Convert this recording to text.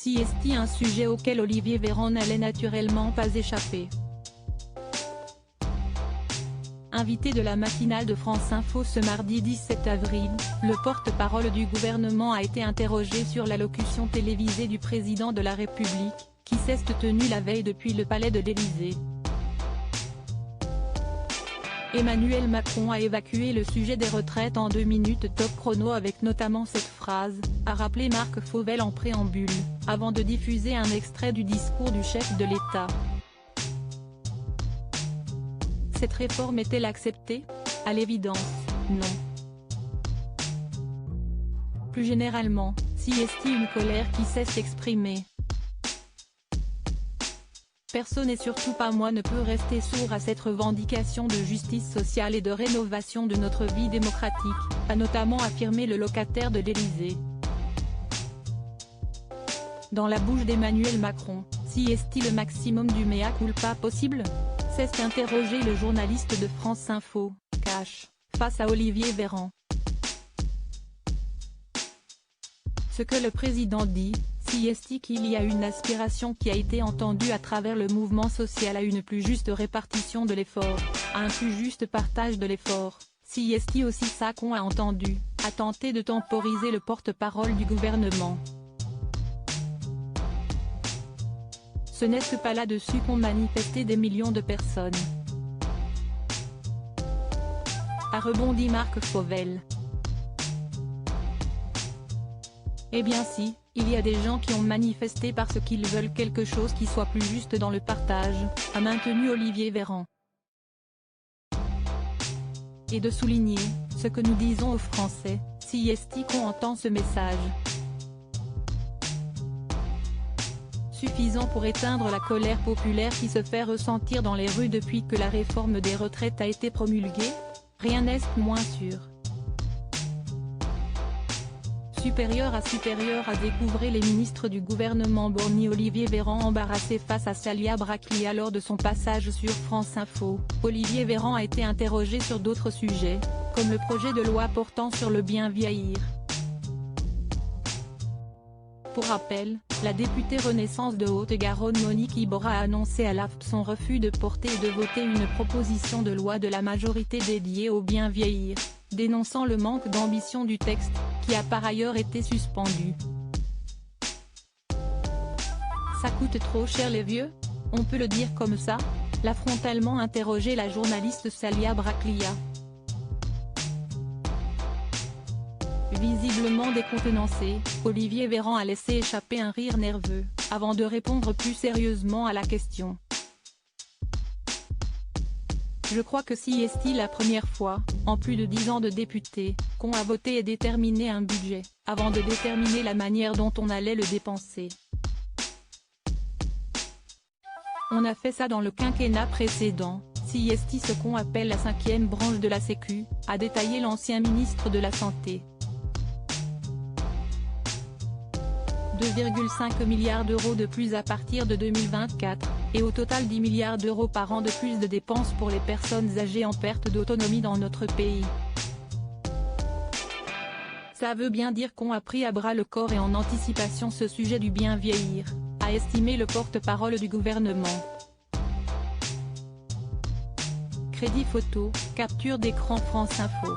CST, un sujet auquel Olivier Véran n'allait naturellement pas échapper. Invité de la matinale de France Info ce mardi 17 avril, le porte-parole du gouvernement a été interrogé sur l'allocution télévisée du président de la République, qui s'est tenue la veille depuis le palais de l'Élysée. Emmanuel Macron a évacué le sujet des retraites en 2 minutes top chrono avec notamment cette phrase, a rappelé Marc Fauvel en préambule, avant de diffuser un extrait du discours du chef de l'État. Cette réforme est-elle acceptée? À l'évidence, non. Plus généralement, CST, une colère qui cesse s'exprimer. Personne et surtout pas moi ne peut rester sourd à cette revendication de justice sociale et de rénovation de notre vie démocratique, a notamment affirmé le locataire de l'Élysée. Dans la bouche d'Emmanuel Macron, CST le maximum du mea culpa possible? C'est interrogé le journaliste de France Info, Cash, face à Olivier Véran. Ce que le président dit, CST, qu'il y a une aspiration qui a été entendue à travers le mouvement social à une plus juste répartition de l'effort, à un plus juste partage de l'effort. CST aussi ça qu'on a entendu, a tenté de temporiser le porte-parole du gouvernement. Ce n'est pas là-dessus qu'ont manifesté des millions de personnes, a rebondi Marc Fauvel. Eh bien si, il y a des gens qui ont manifesté parce qu'ils veulent quelque chose qui soit plus juste dans le partage, a maintenu Olivier Véran. Et de souligner, ce que nous disons aux Français, CST, qu'on entend ce message. Suffisant pour éteindre la colère populaire qui se fait ressentir dans les rues depuis que la réforme des retraites a été promulguée? Rien n'est moins sûr. Supérieur à découvrir les ministres du gouvernement borgny Olivier Véran embarrassé face à Salia Braclia lors de son passage sur France Info. Olivier Véran a été interrogé sur d'autres sujets, comme le projet de loi portant sur le bien vieillir. Pour rappel, la députée Renaissance de Haute-Garonne Monique Iborra a annoncé à l'AFP son refus de porter et de voter une proposition de loi de la majorité dédiée au bien vieillir, dénonçant le manque d'ambition du texte, qui a par ailleurs été suspendu. Ça coûte trop cher les vieux? On peut le dire comme ça? L'a frontalement interrogé la journaliste Salia Braclia. Visiblement décontenancé, Olivier Véran a laissé échapper un rire nerveux, avant de répondre plus sérieusement à la question. Je crois que si est-il la première fois, en plus de 10 ans de député, qu'on a voté et déterminé un budget, avant de déterminer la manière dont on allait le dépenser. On a fait ça dans le quinquennat précédent, si est-il ce qu'on appelle la 5e branche de la Sécu, a détaillé l'ancien ministre de la Santé. 2,5 milliards d'euros de plus à partir de 2024, et au total 10 milliards d'euros par an de plus de dépenses pour les personnes âgées en perte d'autonomie dans notre pays. Ça veut bien dire qu'on a pris à bras le corps et en anticipation ce sujet du bien vieillir, a estimé le porte-parole du gouvernement. Crédit photo, capture d'écran France Info.